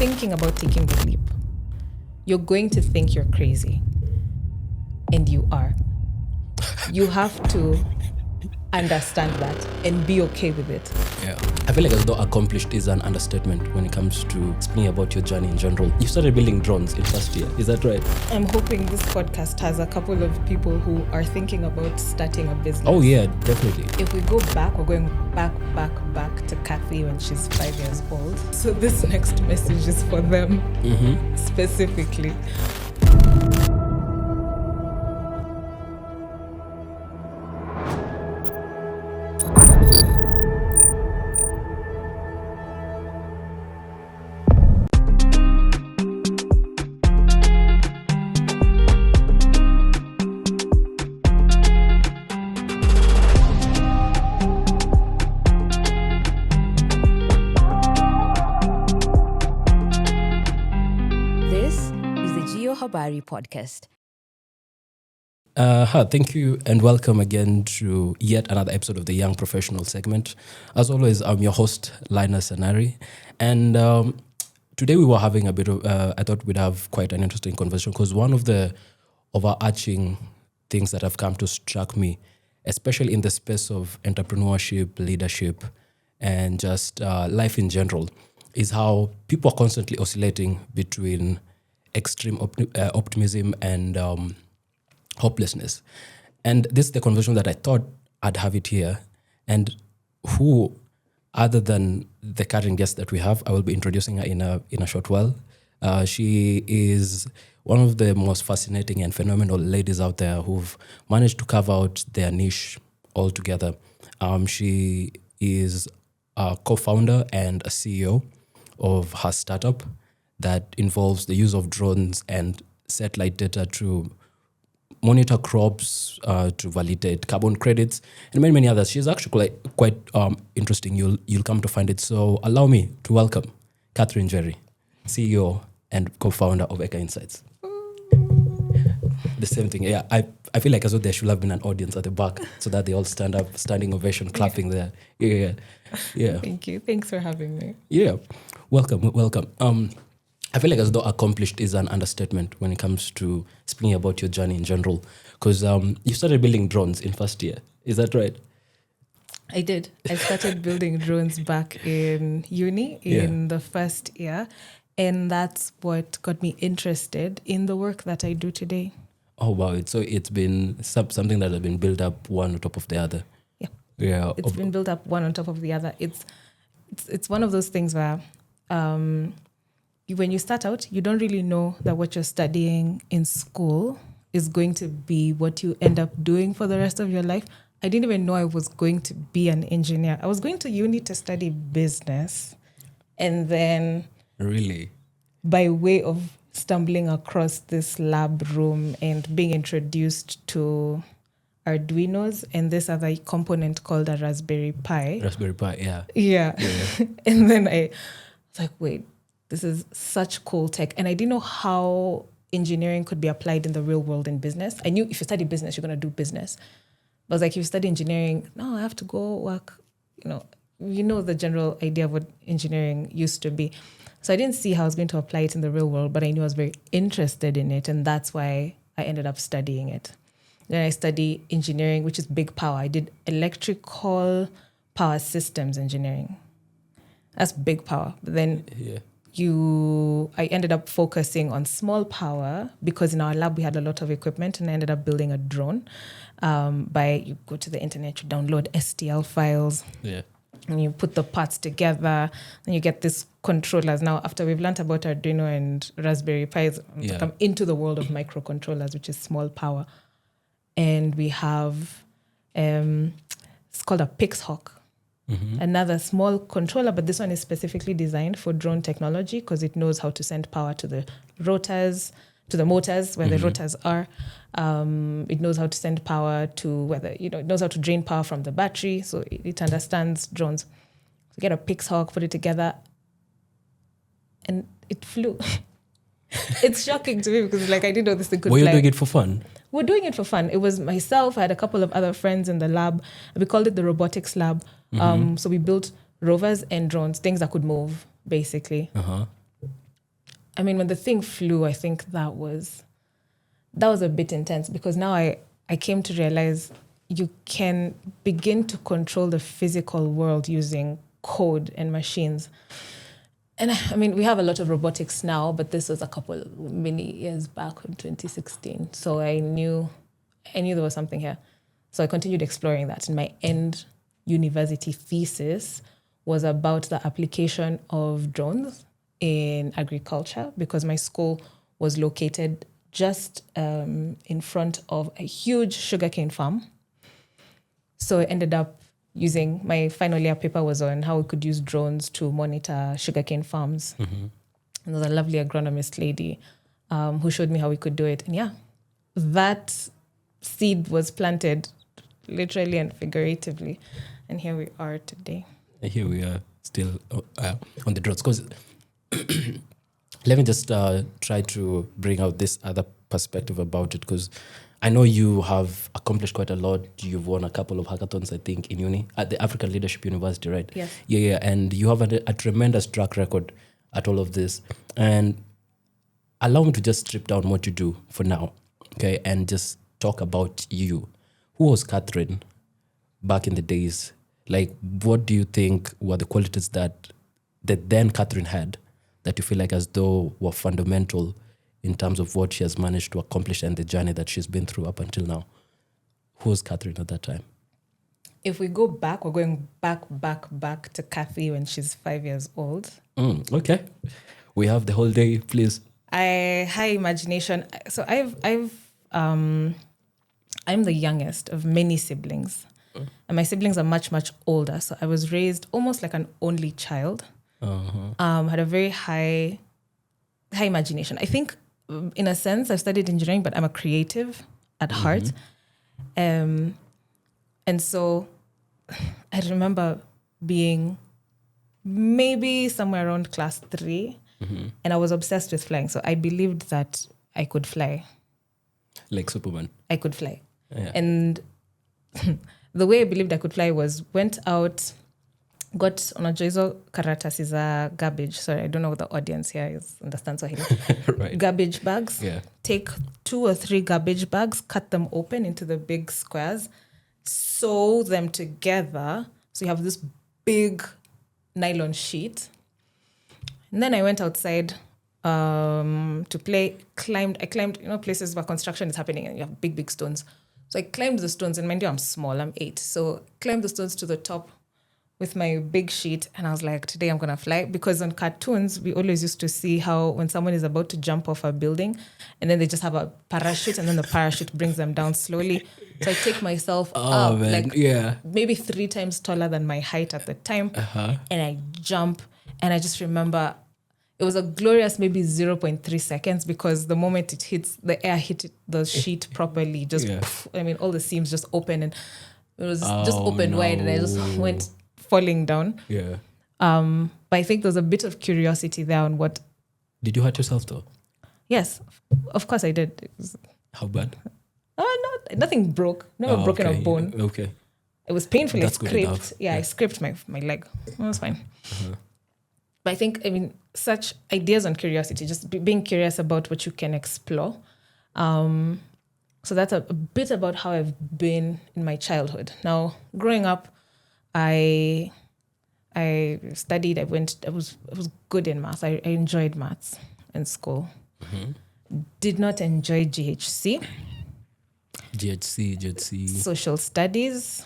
thinking about taking the leap, you're going to think you're crazy. And you are. You have to understand that and be okay with it. Yeah. I feel like as though accomplished is an understatement when it comes to speaking about your journey in general. You started building drones in first year, is that right? I'm hoping this podcast has a couple of people who are thinking about starting a business. Oh yeah, definitely. If we go back, we're going back to Kathy when she's 5 years old. So this next message is for them specifically. Podcast. Thank you and welcome again to yet another episode of the Young Professional segment. As always, I'm your host, Linus Anari, and today we were having a bit of, I thought we'd have quite an interesting conversation because one of the overarching things that have come to struck me, especially in the space of entrepreneurship, leadership, and just life in general, is how people are constantly oscillating between extreme optimism and hopelessness. And this is the conversation that I thought I'd have it here. And who, other than the current guest that we have, I will be introducing her in a short while. She is one of the most fascinating and phenomenal ladies out there who've managed to carve out their niche altogether. She is a co-founder and a CEO of her startup that involves the use of drones and satellite data to monitor crops, to validate carbon credits, and many, many others. She's actually quite interesting. You'll come to find it. So allow me to welcome Catherine Njeri, CEO and co-founder of Acre Insights. The same thing. Yeah, I feel like as though there should have been an audience at the back so that they all stand up, standing ovation, clapping there. Yeah. Thank you. Thanks for having me. Yeah. Welcome. I feel like as though accomplished is an understatement when it comes to speaking about your journey in general. Because you started building drones in first year. Is that right? I did. I started building drones back in uni in the first year. And that's what got me interested in the work that I do today. Oh, wow. So it's been something that has been built up one on top of the other. Yeah. It's been built up one on top of the other. It's one of those things where when you start out, you don't really know that what you're studying in school is going to be what you end up doing for the rest of your life. I didn't even know I was going to be an engineer. I was going to uni to study business. And then... Really? By way of stumbling across this lab room and being introduced to Arduinos and this other component called a Raspberry Pi. Raspberry Pi, yeah. Yeah. And then I was like, wait, this is such cool tech. And I didn't know how engineering could be applied in the real world in business. I knew if you study business, you're going to do business. But I was like, if you study engineering, no, I have to go work. You know the general idea of what engineering used to be. So I didn't see how I was going to apply it in the real world, but I knew I was very interested in it. And that's why I ended up studying it. Then I studied engineering, which is big power. I did electrical power systems engineering. That's big power. But then I ended up focusing on small power because in our lab we had a lot of equipment, and I ended up building a drone. You go to the internet, you download STL files, and you put the parts together, and you get these controllers. Now, after we've learned about Arduino and Raspberry Pis, come into the world of microcontrollers, which is small power, and we have it's called a Pixhawk. Another small controller, but this one is specifically designed for drone technology because it knows how to send power to the rotors, to the motors where the rotors are. It knows how to send power to it knows how to drain power from the battery. So it understands drones. So get a Pixhawk, put it together, and it flew. It's shocking to me because I didn't know this thing could fly. Were you doing it for fun? We're doing it for fun. It was myself. I had a couple of other friends in the lab. We called it the robotics lab. So we built rovers and drones, things that could move, basically. I mean, when the thing flew, I think that was a bit intense, because now I came to realize you can begin to control the physical world using code and machines. And I mean, we have a lot of robotics now, but this was many years back in 2016. So I knew there was something here. So I continued exploring that. And my end university thesis was about the application of drones in agriculture, because my school was located just in front of a huge sugarcane farm. So I ended up using, my final year paper was on how we could use drones to monitor sugarcane farms. And there was a lovely agronomist lady who showed me how we could do it. And that seed was planted literally and figuratively. And here we are today. And here we are still on the drones. Because let me just try to bring out this other perspective about it, because I know you have accomplished quite a lot. You've won a couple of hackathons, I think, in uni, at the African Leadership University, right? Yes. Yeah. And you have a tremendous track record at all of this. And allow me to just strip down what you do for now, okay? And just talk about you. Who was Catherine back in the days? Like, what do you think were the qualities that then Catherine had that you feel like as though were fundamental in terms of what she has managed to accomplish and the journey that she's been through up until now? Who was Catherine at that time? If we go back, we're going back to Kathy when she's 5 years old. Okay. We have the whole day, please. High imagination. So I'm the youngest of many siblings. And my siblings are much, much older. So I was raised almost like an only child. Had a very high imagination. I think, in a sense, I've studied engineering, but I'm a creative at heart. And so I remember being maybe somewhere around class 3, and I was obsessed with flying. So I believed that I could fly. Like Superman. I could fly. Yeah. And the way I believed I could fly was went out, got unajoizo karatasi za garbage. Sorry, I don't know what the audience here understands Swahili. Right. Garbage bags. Yeah. Take 2 or 3 garbage bags, cut them open into the big squares, sew them together. So you have this big nylon sheet. And then I went outside to play, I climbed, places where construction is happening and you have big, big stones. So I climbed the stones, and mind you, I'm small, I'm 8. So climbed the stones to the top with my big sheet, and I was like, today I'm going to fly. Because on cartoons, we always used to see how when someone is about to jump off a building, and then they just have a parachute, and then the parachute brings them down slowly. So I take myself up, maybe 3 times taller than my height at the time, and I jump, and I just remember it was a glorious maybe 0.3 seconds, because the moment it hits, the air hit the sheet properly, just, I mean, all the seams just open, and it was just open wide, and I just went falling down. Yeah. But I think there's a bit of curiosity there on what... Did you hurt yourself though? Yes, of course I did. How bad? Nothing broke. Never broken a bone. Okay. It was painful. That's I good scraped. enough. I scraped my leg. It was fine. But I think, such ideas on curiosity, just being curious about what you can explore. So that's a bit about how I've been in my childhood. Now, growing up, I studied. I was good in maths. I enjoyed maths in school. Did not enjoy GHC. Social studies.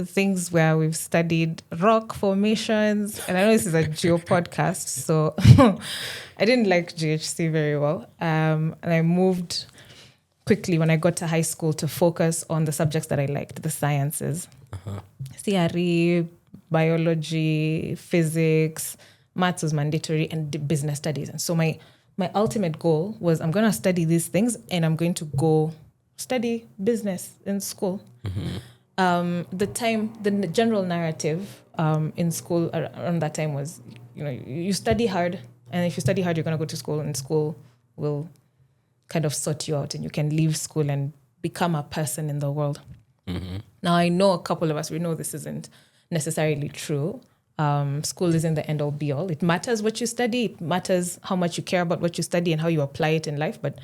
Things where we've studied rock formations. And I know this is a geo podcast, so I didn't like GHC very well. And I moved quickly when I got to high school to focus on the subjects that I liked, the sciences. CRE, biology, physics, maths was mandatory, and business studies. And so my ultimate goal was, I'm going to study these things, and I'm going to go study business in school. The general narrative in school around that time was, you study hard, and if you study hard, you're going to go to school, and school will kind of sort you out, and you can leave school and become a person in the world. Now, I know a couple of us, we know this isn't necessarily true. school isn't the end all be all. It matters what you study. It matters how much you care about what you study and how you apply it in life. But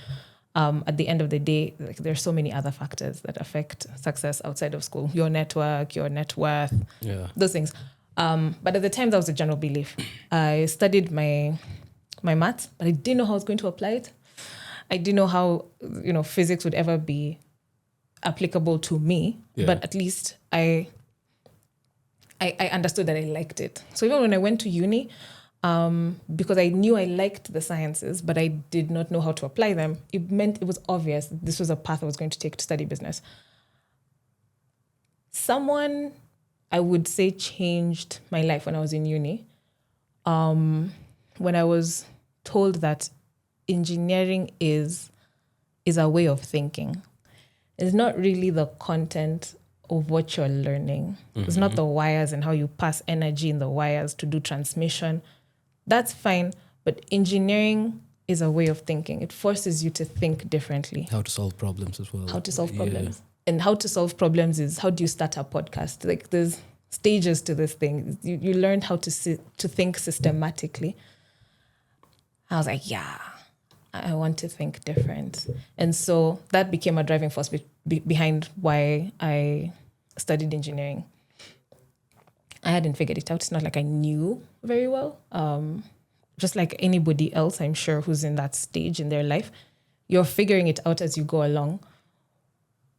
at the end of the day, like, there's so many other factors that affect success outside of school. Your network, your net worth, those things. But at the time, that was a general belief. I studied my maths, but I didn't know how I was going to apply it. I didn't know how, physics would ever be applicable to me. Yeah. But at least I understood that I liked it. So even when I went to uni, because I knew I liked the sciences, but I did not know how to apply them, it was obvious this was a path I was going to take to study business. Someone, I would say, changed my life when I was in uni. When I was told that engineering is a way of thinking. It's not really the content of what you're learning. It's not the wires and how you pass energy in the wires to do transmission. That's fine, but engineering is a way of thinking. It forces you to think differently. How to solve problems as well. How to solve problems. And how to solve problems is, how do you start a podcast? Like, there's stages to this thing. You learn how to think systematically. I was like, yeah, I want to think different. And so that became a driving force behind why I studied engineering. I hadn't figured it out. It's not like I knew very well. Just like anybody else, I'm sure, who's in that stage in their life, you're figuring it out as you go along.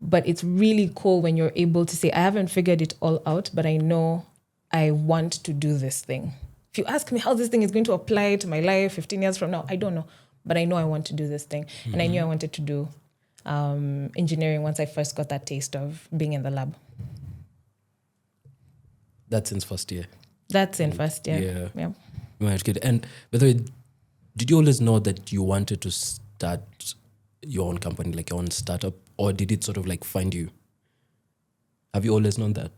But it's really cool when you're able to say, I haven't figured it all out, but I know I want to do this thing. If you ask me how this thing is going to apply to my life 15 years from now, I don't know. But I know I want to do this thing. And I knew I wanted to do engineering once I first got that taste of being in the lab. That's in first year. That's in first year. Yeah. And by the way, did you always know that you wanted to start your own company, like your own startup, or did it sort of like find you? Have you always known that?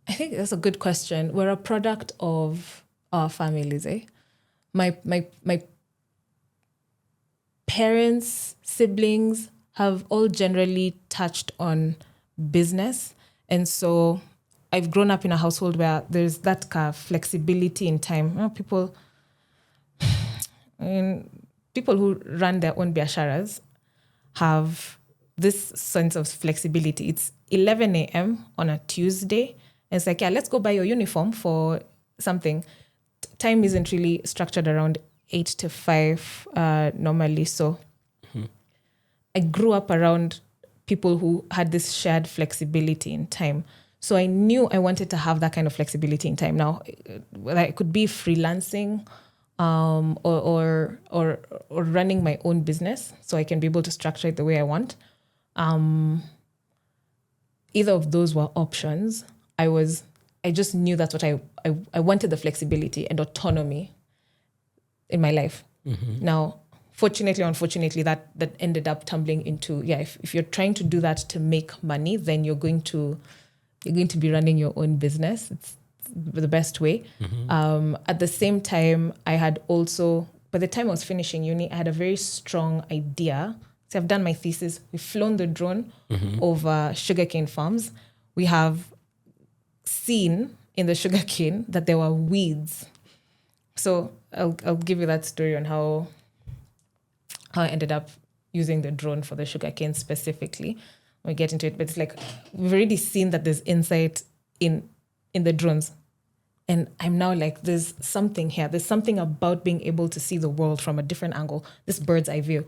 I think that's a good question. We're a product of our families, eh? My parents, siblings have all generally touched on business. And so I've grown up in a household where there's that kind of flexibility in time. People who run their own biasharas have this sense of flexibility. It's 11 a.m. on a Tuesday. And it's like, yeah, let's go buy your uniform for something. Time isn't really structured around 8 to 5 normally. So I grew up around people who had this shared flexibility in time. So I knew I wanted to have that kind of flexibility in time. Now, whether it could be freelancing or running my own business, so I can be able to structure it the way I want. Either of those were options. I just knew that's what I wanted, the flexibility and autonomy in my life. Now, fortunately or unfortunately, that ended up tumbling into, if you're trying to do that to make money, then you're going to be running your own business. It's the best way. At the same time, I had also, by the time I was finishing uni, I had a very strong idea. So I've done my thesis. We've flown the drone over sugarcane farms. We have seen in the sugarcane that there were weeds. So I'll give you that story on how I ended up using the drone for the sugarcane specifically. We get into it, but it's like we've already seen that there's insight in the drones. And I'm now like, there's something here. There's something about being able to see the world from a different angle, this bird's eye view.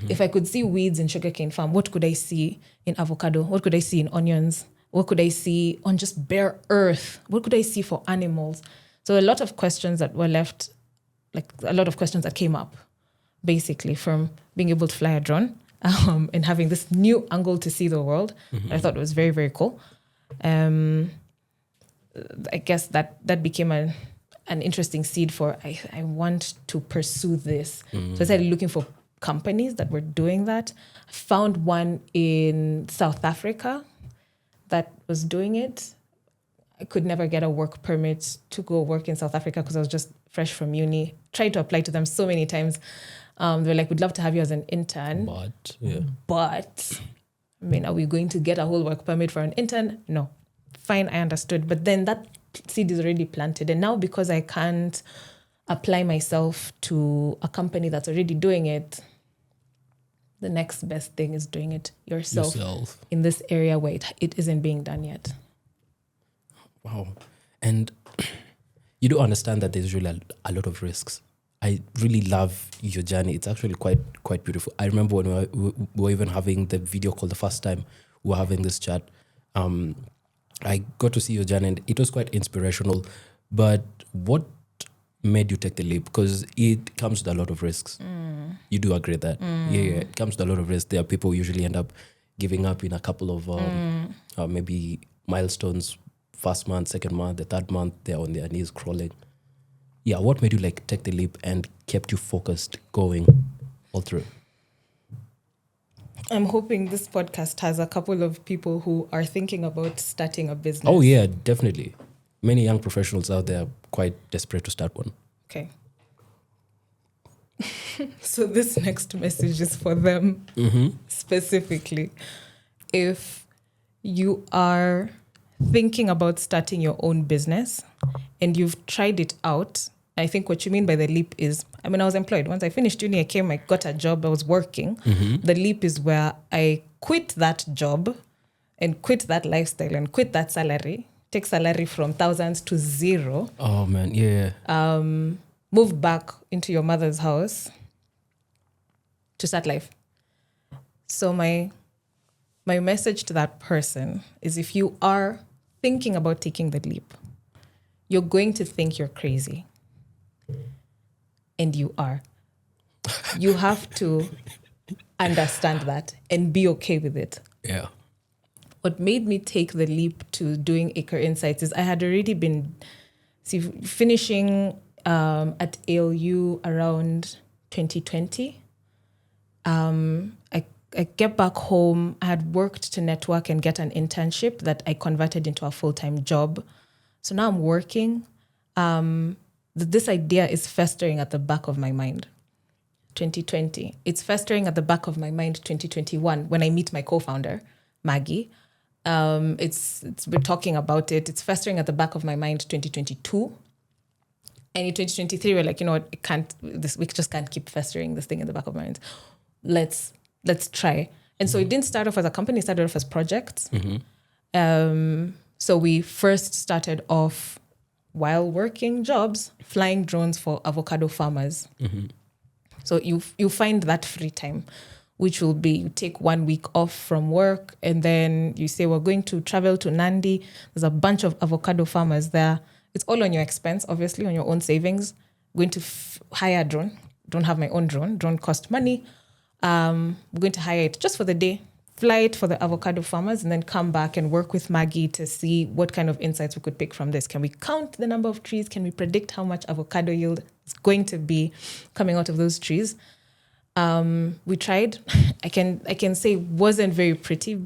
If I could see weeds in sugarcane farm, what could I see in avocado? What could I see in onions? What could I see on just bare earth? What could I see for animals? So a lot of questions that were left, like a lot of questions that came up, basically from being able to fly a drone and having this new angle to see the world. I thought it was very, very cool. I guess that became an interesting seed for, I want to pursue this. So I started looking for companies that were doing that. I found one in South Africa that was doing it. I could never get a work permit to go work in South Africa because I was just fresh from uni. Tried to apply to them so many times. They were like, we'd love to have you as an intern. But, I mean, are we going to get a whole work permit for an intern? No. Fine, I understood. But then that seed is already planted. And now because I can't apply myself to a company that's already doing it, the next best thing is doing it yourself. In this area where it isn't being done yet. Wow. And you do understand that there's really a lot of risks. I really love your journey. It's actually quite beautiful. I remember when we were even having the video call the first time we were having this chat. I got to see your journey and it was quite inspirational. But what made you take the leap? Because it comes with a lot of risks. You do agree that? Yeah, it comes with a lot of risks. There are people who usually end up giving up in a couple of maybe milestones. First month, second month, the third month, they're on their knees crawling. Yeah, what made you take the leap and kept you focused going all through? I'm hoping this podcast has a couple of people who are thinking about starting a business. Oh yeah, definitely. Many young professionals out there are quite desperate to start one. Okay. So this next message is for them specifically. If you are thinking about starting your own business and you've tried it out, I think what you mean by the leap is, I was employed. Once I finished uni, I got a job, I was working. The leap is where I quit that job and quit that lifestyle and quit that salary, take salary from thousands to zero. Oh man, yeah. Move back into your mother's house to start life. So my message to that person is, if you are thinking about taking the leap, you're going to think you're crazy. And you are. You have to understand that and be okay with it. Yeah. What made me take the leap to doing Acre Insights is I had already been finishing at ALU around 2020. I get back home. I had worked to network and get an internship that I converted into a full-time job. So now I'm working. This idea is festering at the back of my mind. 2020. It's festering at the back of my mind 2021 when I meet my co-founder, Maggie. We're talking about it. It's festering at the back of my mind 2022. And in 2023, we're like, you know what, we just can't keep festering this thing in the back of my mind. Let's try. And so it didn't start off as a company, it started off as projects. So we first started off while working jobs, flying drones for avocado farmers. So you find that free time, which will be, you take 1 week off from work and then you say, we're going to travel to Nandi. There's a bunch of avocado farmers there. It's all on your expense, obviously, on your own savings. Going to hire a drone. Don't have my own drone. Drone cost money. We're going to hire it just for the day. Fly it for the avocado farmers and then come back and work with Maggie to see what kind of insights we could pick from this. Can we count the number of trees? Can we predict how much avocado yield is going to be coming out of those trees? We tried. I can say it wasn't very pretty.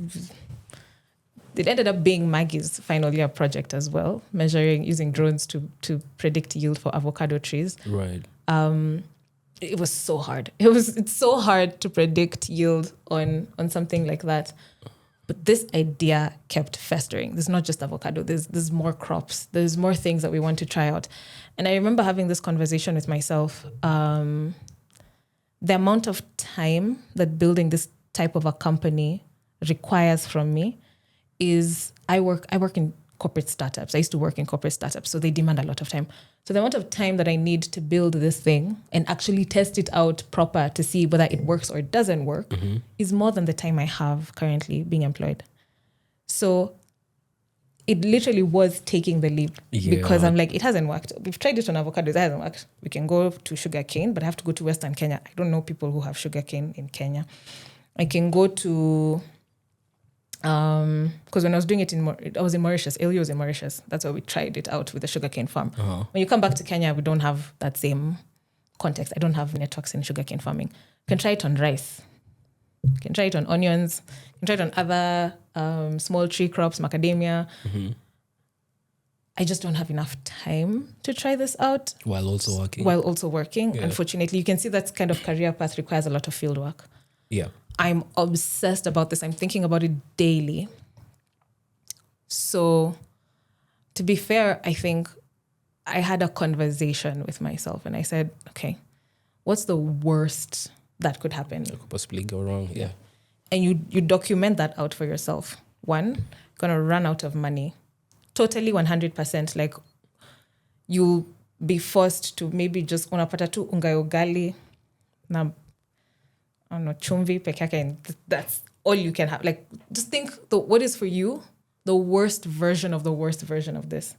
It ended up being Maggie's final year project as well, using drones to predict yield for avocado trees. Right. It was so hard. It's so hard to predict yield on something like that. But this idea kept festering. There's not just avocado. There's more crops. There's more things that we want to try out. And I remember having this conversation with myself. The amount of time that building this type of a company requires from me is I work in corporate startups. I used to work in corporate startups, so they demand a lot of time. So the amount of time that I need to build this thing and actually test it out proper to see whether it works or it doesn't work is more than the time I have currently being employed. So it literally was taking the leap because I'm like, it hasn't worked. We've tried it on avocados, it hasn't worked. We can go to sugarcane, but I have to go to Western Kenya. I don't know people who have sugarcane in Kenya. I can go to... because when I was doing it I was in Mauritius. ALU was in Mauritius. That's why we tried it out with the sugarcane farm. When you come back to Kenya, we don't have that same context. I don't have networks in sugarcane farming. You can try it on rice. You can try it on onions. You can try it on other small tree crops, macadamia. I just don't have enough time to try this out. While also working. Yeah. Unfortunately, you can see that kind of career path requires a lot of field work. Yeah. I'm obsessed about this. I'm thinking about it daily. So to be fair, I think I had a conversation with myself and I said, okay, what's the worst that could happen? It could possibly go wrong. Yeah. And you document that out for yourself. One, gonna run out of money. Totally 100%. Like you'll be forced to maybe just unapata tu unga ugali na I don't know, chumvi peke yake, and that's all you can have. Like just think what is for you the worst version of the worst version of this.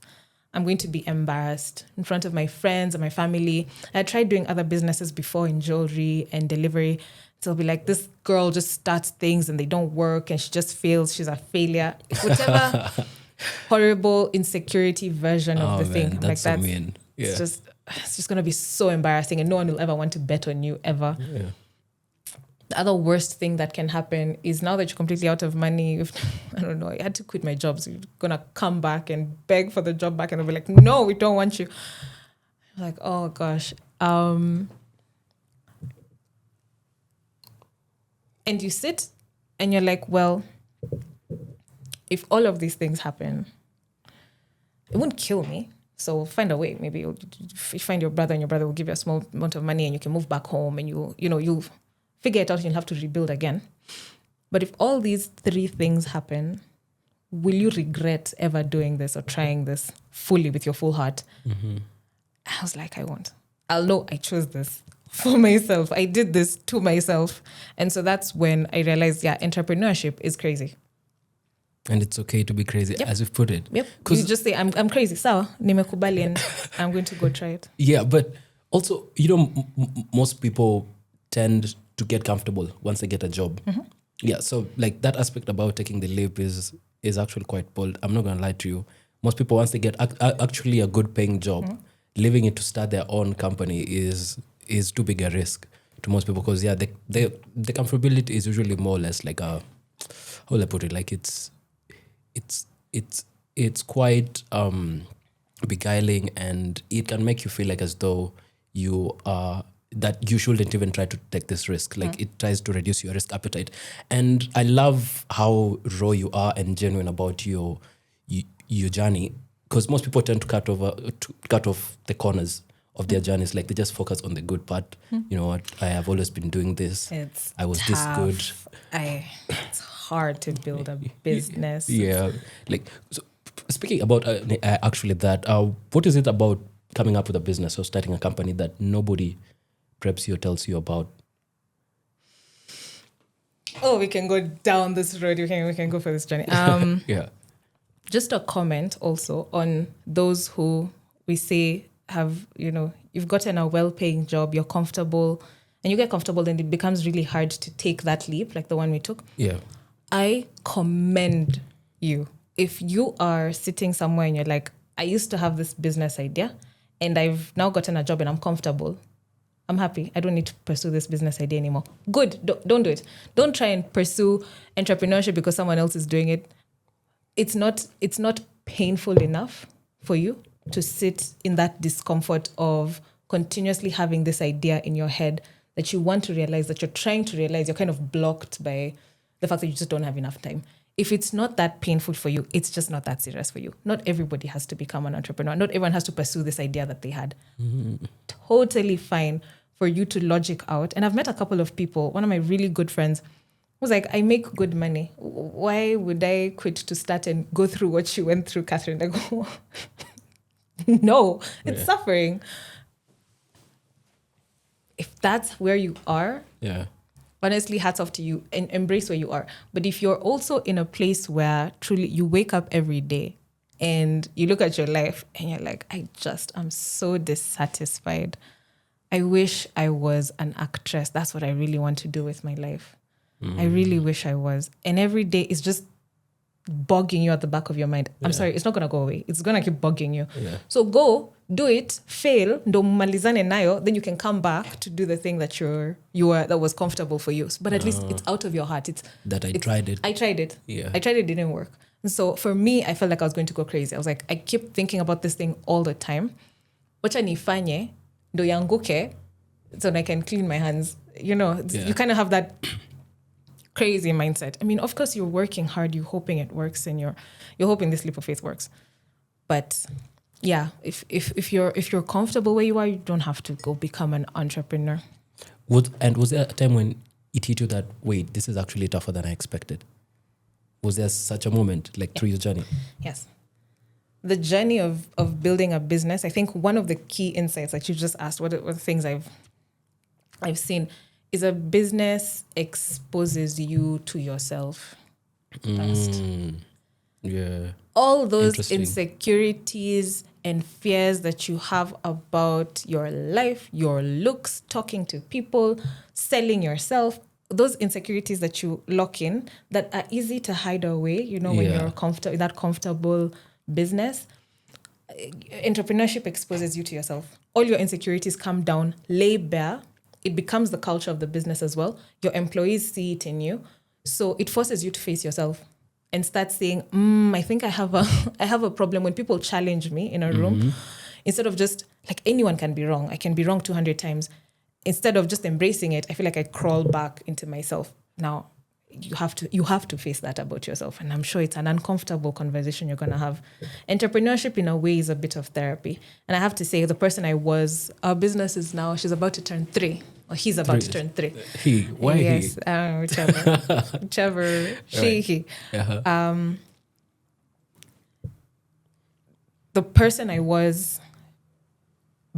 I'm going to be embarrassed in front of my friends and my family. I tried doing other businesses before in jewelry and delivery. So I'll be like, this girl just starts things and they don't work and she just fails. She's a failure. Whatever horrible insecurity version of the thing. That's so mean. Yeah. It's just going to be so embarrassing and no one will ever want to bet on you ever. Yeah. The other worst thing that can happen is now that you're completely out of money, I don't know, I had to quit my job. So you're going to come back and beg for the job back and they'll be like, no, we don't want you. I'm like, oh gosh. And you sit and you're like, well, if all of these things happen, it won't kill me. So find a way. Maybe you find your brother and your brother will give you a small amount of money and you can move back home and you'll figure it out and you'll have to rebuild again. But if all these three things happen, will you regret ever doing this or trying this fully with your full heart? Mm-hmm. I was like, I won't. I'll know I chose this for myself. I did this to myself. And so that's when I realized, entrepreneurship is crazy. And it's okay to be crazy, as you've put it. Yep. You just say, I'm crazy. Sawa, nimekubali and I'm going to go try it. Yeah, but also, most people tend to get comfortable once they get a job. Mm-hmm. Yeah, so like that aspect about taking the leap is actually quite bold. I'm not going to lie to you. Most people, once they get actually a good paying job, leaving it to start their own company is too big a risk to most people because, the comfortability is usually more or less like a, how will I put it? Like it's quite beguiling and it can make you feel like as though you are that you shouldn't even try to take this risk. Like it tries to reduce your risk appetite. And I love how raw you are and genuine about your journey, because most people tend to cut off the corners of their journeys. Like they just focus on the good part. You know what? I have always been doing this. I was tough. This good. It's hard to build a business. Yeah. Like so speaking about actually that, what is it about coming up with a business or starting a company that nobody preps you or tells you about? Oh, we can go down this road. We can go for this journey. Yeah. Just a comment also on those who we say have, you've gotten a well-paying job, you're comfortable, and you get comfortable, then it becomes really hard to take that leap, like the one we took. Yeah. I commend you. If you are sitting somewhere and you're like, I used to have this business idea and I've now gotten a job and I'm comfortable, I'm happy. I don't need to pursue this business idea anymore. Good. Don't do it. Don't try and pursue entrepreneurship because someone else is doing it. It's not painful enough for you to sit in that discomfort of continuously having this idea in your head that you want to realize, that you're trying to realize. You're kind of blocked by the fact that you just don't have enough time. If it's not that painful for you, it's just not that serious for you. Not everybody has to become an entrepreneur. Not everyone has to pursue this idea that they had. Mm-hmm. Totally fine for you to logic out. And I've met a couple of people. One of my really good friends was like, I make good money. Why would I quit to start and go through what she went through, Catherine? I go, no, it's suffering. If that's where you are, honestly, hats off to you and embrace where you are. But if you're also in a place where truly you wake up every day and you look at your life and you're like, I'm so dissatisfied. I wish I was an actress. That's what I really want to do with my life. I really wish I was. And every day is just bugging you at the back of your mind. I'm sorry, it's not going to go away. It's going to keep bugging you. Yeah. So go, do it, fail, ndo malizane nayo, then you can come back to do the thing that that was comfortable for you. But at least it's out of your heart. I tried it. Yeah. I tried it, didn't work. And so for me, I felt like I was going to go crazy. I was like, I keep thinking about this thing all the time. Wacha nifanye, ndo yanguke, so I can clean my hands. You kind of have that crazy mindset. I mean, of course, you're working hard, you're hoping it works, and you're hoping this leap of faith works. But yeah, if you're comfortable where you are, you don't have to go become an entrepreneur. Was there a time when it hit you that, wait, this is actually tougher than I expected? Was there such a moment, like through your journey? Yes. The journey of building a business, I think one of the key insights that you just asked, what are the things I've seen, is a business exposes you to yourself first. Yeah. All those insecurities and fears that you have about your life, your looks, talking to people, selling yourself, those insecurities that you lock in that are easy to hide away, when you're that comfortable business. Entrepreneurship exposes you to yourself. All your insecurities come down, lay bare. It becomes the culture of the business as well. Your employees see it in you. So it forces you to face yourself and start saying, I think I have a problem. When people challenge me in a room, instead of just, like, anyone can be wrong. I can be wrong 200 times. Instead of just embracing it, I feel like I crawl back into myself. Now, you have to face that about yourself. And I'm sure it's an uncomfortable conversation you're going to have. Entrepreneurship, in a way, is a bit of therapy. And I have to say, the person I was, our business is now, she's about to turn 3. Or he's about to turn 3. He? Why yes, he? Whichever. She, he. Uh-huh. The person I was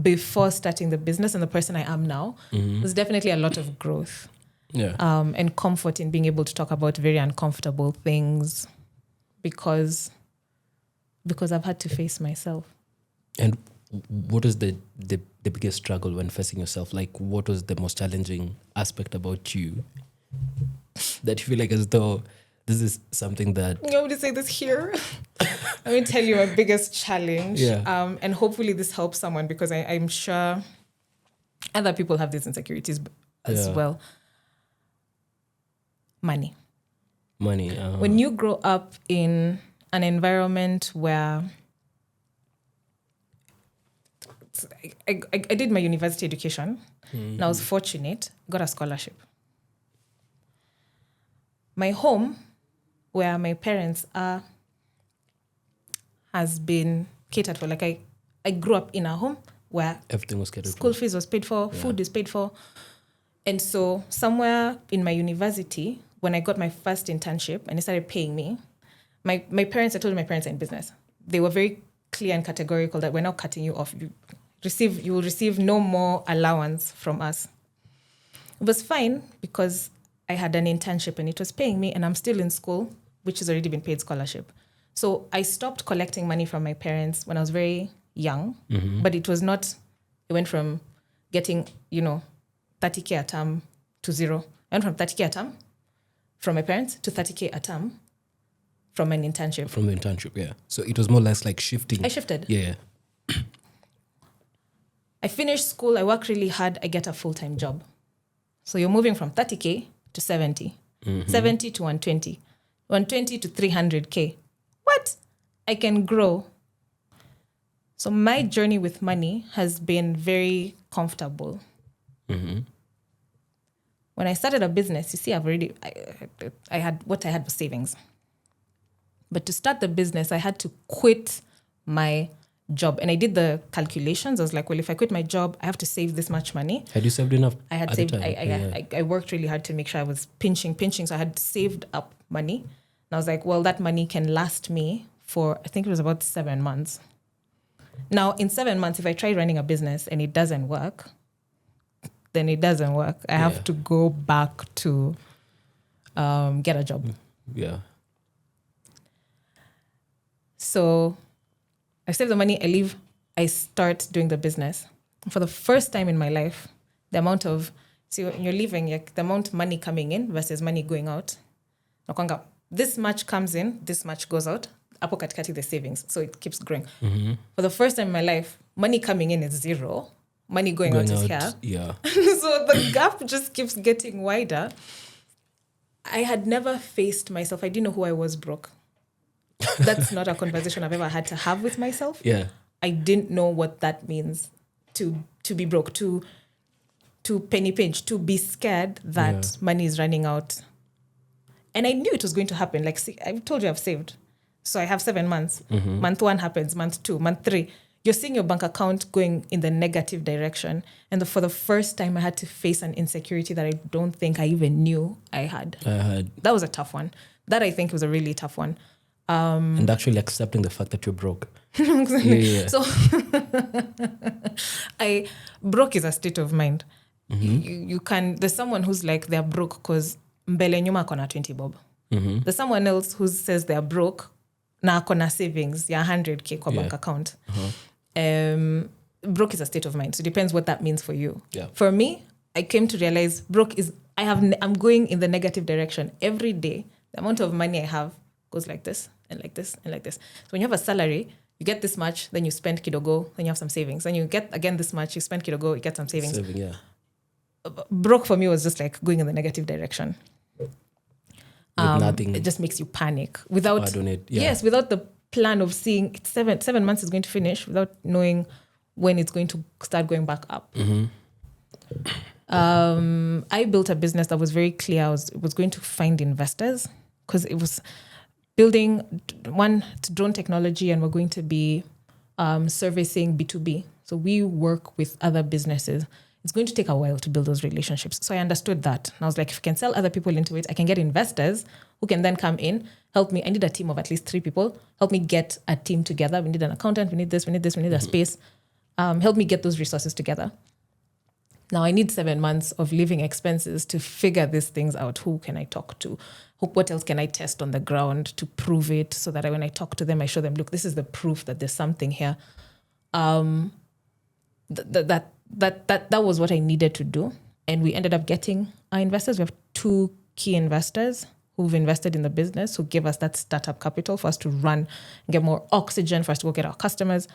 before starting the business and the person I am now, there's definitely a lot of growth. Yeah. And comfort in being able to talk about very uncomfortable things because I've had to face myself. And what is the biggest struggle when facing yourself? Like, what was the most challenging aspect about you that you feel like as though this is something that... You want me to say this here? Let me tell you my biggest challenge. Yeah. And hopefully this helps someone, because I'm sure other people have these insecurities as well. Money. When you grow up in an environment where I did my university education, and I was fortunate, got a scholarship. My home, where my parents are, has been catered for. Like, I grew up in a home where everything was catered for. School fees was paid for, food is paid for. And so somewhere in my university, when I got my first internship and they started paying me, my parents, I told my parents are in business. They were very clear and categorical that we're not cutting you off. You will receive no more allowance from us. It was fine because I had an internship and it was paying me, and I'm still in school, which has already been paid scholarship. So I stopped collecting money from my parents when I was very young, but it went from getting, 30K a term to zero. I went from 30K a term from my parents to 30K a term from an internship. From the internship, yeah. So it was more or less like shifting. I shifted. Yeah. I finished school, I work really hard, I get a full-time job. So you're moving from 30K to 70, 70 to 120, 120 to 300K. What? I can grow. So my journey with money has been very comfortable. When I started a business, you see, I had was savings. But to start the business, I had to quit my job. And I did the calculations. I was like, well, if I quit my job, I have to save this much money. Had you saved enough? I had saved. I worked really hard to make sure I was pinching. So I had saved up money. And I was like, well, that money can last me for, I think it was about 7 months. Now, in 7 months, if I try running a business and it doesn't work, then it doesn't work. I have to go back to get a job. Yeah. So I save the money, I leave, I start doing the business. For the first time in my life, the amount of, see, when you're leaving, the amount of money coming in versus money going out. This much comes in, this much goes out. Apo katikati the savings. So it keeps growing. For the first time in my life, money coming in is zero. Money going out is here. Yeah. So the gap just keeps getting wider. I had never faced myself. I didn't know who I was broke. That's not a conversation I've ever had to have with myself. Yeah. I didn't know what that means to be broke, to penny pinch, to be scared that money is running out. And I knew it was going to happen. Like, see, I told you I've saved. So I have 7 months. Month 1 happens, month 2, month 3. You're seeing your bank account going in the negative direction. And for the first time, I had to face an insecurity that I don't think I even knew I had. That was a tough one. That I think was a really tough one. And actually accepting the fact that you're broke. Yeah. So broke is a state of mind. You can, there's someone who's like they're broke because mbele nyuma kona 20 bob. There's someone else who says they're broke na kona savings ya 100k kwa bank account. Broke is a state of mind. So it depends what that means for you. Yeah. For me, I came to realize broke is I'm going in the negative direction every day. The amount of money I have goes like this and like this and like this. So when you have a salary, you get this much, then you spend kidogo, then you have some savings. Then you get again this much, you spend kidogo, you get some savings. Broke for me was just like going in the negative direction. Nothing. It just makes you panic without without the plan of seeing 7 months is going to finish, without knowing when it's going to start going back up. I built a business that was very clear. I was going to find investors because it was building drone technology, and we're going to be servicing B2B. So we work with other businesses. It's going to take a while to build those relationships. So I understood that. And I was like, if I can sell other people into it, I can get investors who can then come in, help me. I need a team of at least 3 people. Help me get a team together. We need an accountant. We need this. We need a space. Help me get those resources together. Now I need 7 months of living expenses to figure these things out. Who can I talk to? What else can I test on the ground to prove it, so that when I talk to them, I show them, look, this is the proof that there's something here. That was what I needed to do. And we ended up getting our investors. We have 2 key investors who've invested in the business, who give us that startup capital for us to run and get more oxygen, for us to go get our customers.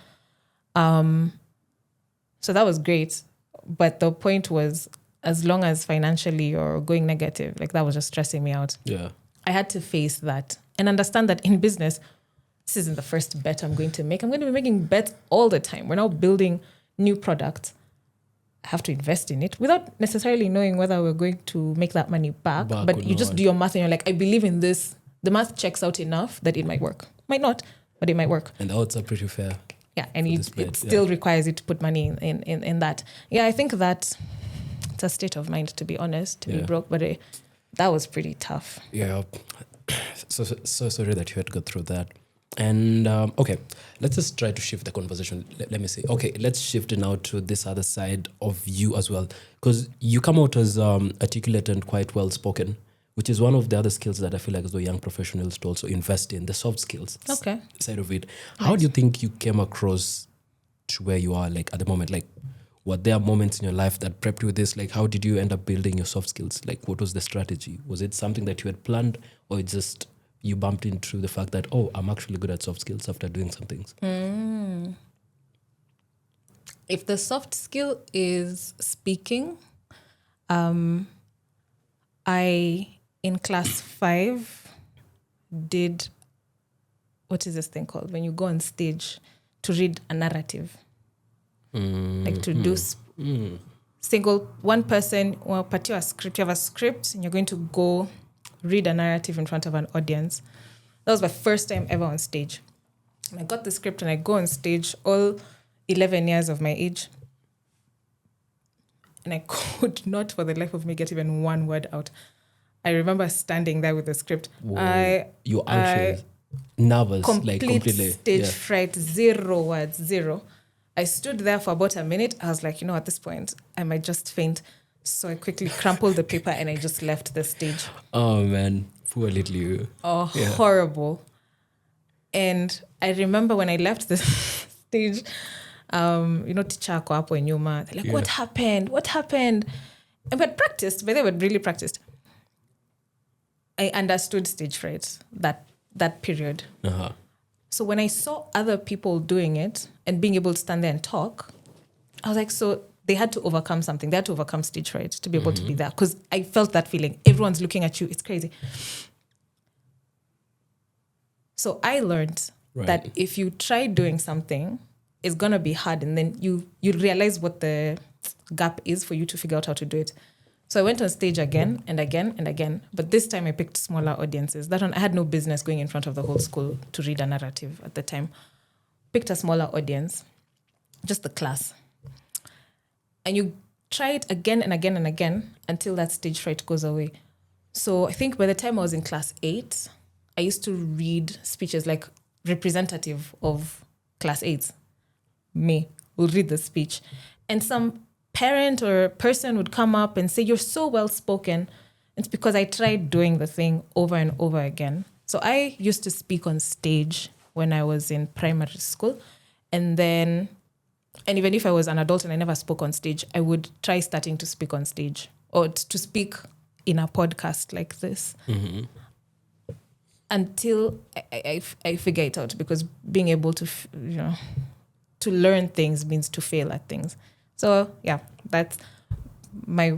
So that was great. But the point was, as long as financially you're going negative, like that was just stressing me out. Yeah. I had to face that and understand that in business, this isn't the first bet I'm going to make. I'm going to be making bets all the time. We're now building new products. I have to invest in it without necessarily knowing whether we're going to make that money back. But you just do your math and you're like, I believe in this. The math checks out enough that it might work. Might not, but it might work. And the odds are pretty fair. Yeah, and it still requires you to put money in that. Yeah, I think that it's a state of mind, to be honest, to be broke. But that was pretty tough. Yeah. So sorry that you had to go through that. And okay, let's just try to shift the conversation. Let me say, okay, let's shift it now to this other side of you as well, because you come out as articulate and quite well spoken, which is one of the other skills that I feel like as the young professionals to also invest in, the soft skills side of it. How do you think you came across to where you are, like at the moment? Like, were there moments in your life that prepped you with this? Like, how did you end up building your soft skills? Like, what was the strategy? Was it something that you had planned, or it just you bumped into the fact that, oh, I'm actually good at soft skills after doing some things? If the soft skill is speaking, I, in class 5, did, what is this thing called? When you go on stage to read a narrative. Like to do single, one person will put you a script. You have a script and you're going to go read a narrative in front of an audience. That was my first time ever on stage. And I got the script and I go on stage, all 11 years of my age. And I could not for the life of me get even one word out. I remember standing there with the script. You anxious, nervous, completely. Stage fright, 0 words, 0. I stood there for about a minute. I was like, at this point, I might just faint. So I quickly crumpled the paper and I just left the stage. Oh, man. Poor little you. Oh, yeah. Horrible. And I remember when I left the stage, teacher ako hapo nyuma. They're like, what happened? What happened? And we had practiced, but they were really practiced. I understood stage fright, that period. Uh-huh. So when I saw other people doing it and being able to stand there and talk, I was like, so they had to overcome something. They had to overcome stage fright to be able to be there. Because I felt that feeling. Everyone's looking at you. It's crazy. So I learned that if you try doing something, it's going to be hard. And then you realize what the gap is for you to figure out how to do it. So I went on stage again and again and again, but this time I picked smaller audiences. That one, I had no business going in front of the whole school to read a narrative at the time. Picked a smaller audience, just the class. And you try it again and again and again until that stage fright goes away. So I think by the time I was in class 8, I used to read speeches like representative of class 8s. Me will read the speech. And some parent or person would come up and say, "You're so well spoken." It's because I tried doing the thing over and over again. So I used to speak on stage when I was in primary school. And even if I was an adult and I never spoke on stage, I would try starting to speak on stage or to speak in a podcast like this until I figure it out, because being able to, to learn things means to fail at things. So yeah, that's my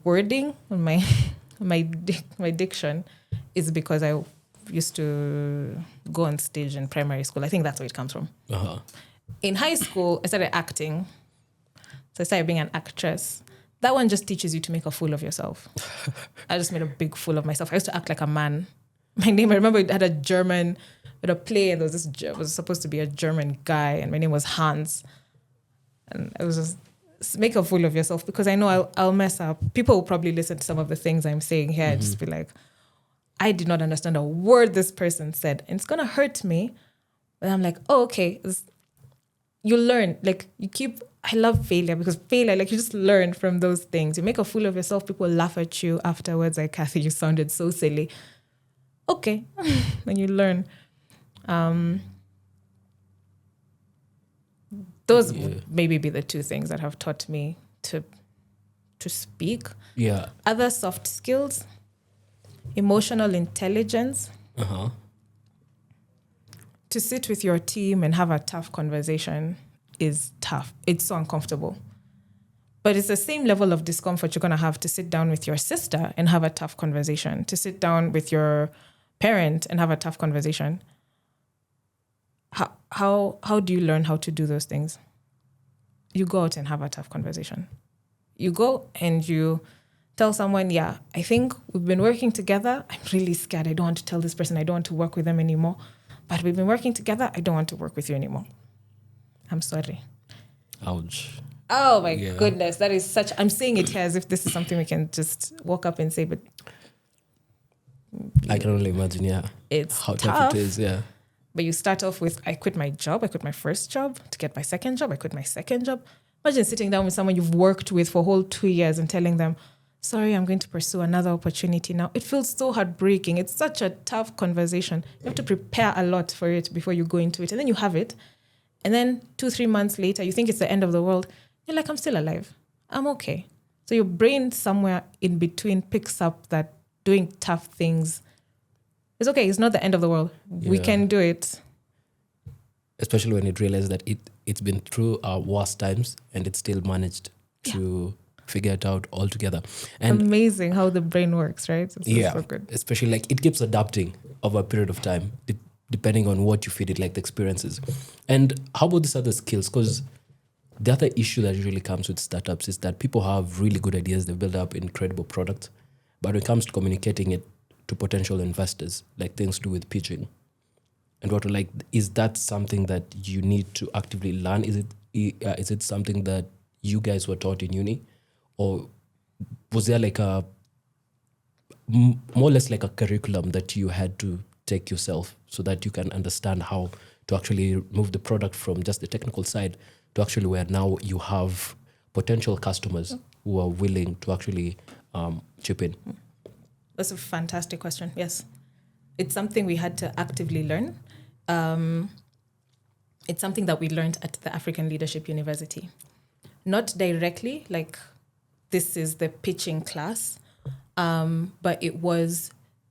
wording, my my diction is because I used to go on stage in primary school. I think that's where it comes from. Uh-huh. In high school, I started acting. So I started being an actress. That one just teaches you to make a fool of yourself. I just made a big fool of myself. I used to act like a man. My name, I remember it had a German, with a play, and there was it was supposed to be a German guy, and my name was Hans. And I was just, make a fool of yourself, because I know I'll mess up. People will probably listen to some of the things I'm saying here and just be like, I did not understand a word this person said, and it's going to hurt me. But I'm like, oh, okay. You learn, like I love failure, because failure, like you just learn from those things. You make a fool of yourself, people laugh at you afterwards, like, Kathy, you sounded so silly. Okay, then you learn. Those would maybe be the two things that have taught me to speak. Yeah. Other soft skills, emotional intelligence. Uh-huh. To sit with your team and have a tough conversation is tough. It's so uncomfortable. But it's the same level of discomfort you're going to have to sit down with your sister and have a tough conversation, to sit down with your parent and have a tough conversation. How do you learn how to do those things? You go out and have a tough conversation. You go and you tell someone, yeah, I think we've been working together. I'm really scared. I don't want to tell this person. I don't want to work with them anymore. But we've been working together. I don't want to work with you anymore. I'm sorry. Ouch. Oh my goodness. That is such, I'm saying it here as if this is something we can just walk up and say, but I can only imagine, it's how tough it is, But you start off with, I quit my job. I quit my first job to get my second job. I quit my second job. Imagine sitting down with someone you've worked with for a whole 2 years and telling them, sorry, I'm going to pursue another opportunity now. It feels so heartbreaking. It's such a tough conversation. You have to prepare a lot for it before you go into it. And then you have it. And then 2-3 months later, you think it's the end of the world. You're like, I'm still alive. I'm okay. So your brain somewhere in between picks up that doing tough things is okay. It's not the end of the world. We can do it. Especially when it realizes that it's been through our worst times and it still managed to figure it out altogether. And amazing how the brain works, right? It's so good. Especially like it keeps adapting over a period of time, depending on what you feed it, like the experiences. And how about these other skills? Because the other issue that usually comes with startups is that people have really good ideas. They build up incredible products. But when it comes to communicating it to potential investors, like things to do with pitching, and what like, is that something that you need to actively learn? Is it something that you guys were taught in uni? Or was there like a more or less like a curriculum that you had to take yourself so that you can understand how to actually move the product from just the technical side to actually where now you have potential customers who are willing to actually chip in? That's a fantastic question. Yes. It's something we had to actively learn. It's something that we learned at the African Leadership University. Not directly, like this is the pitching class, but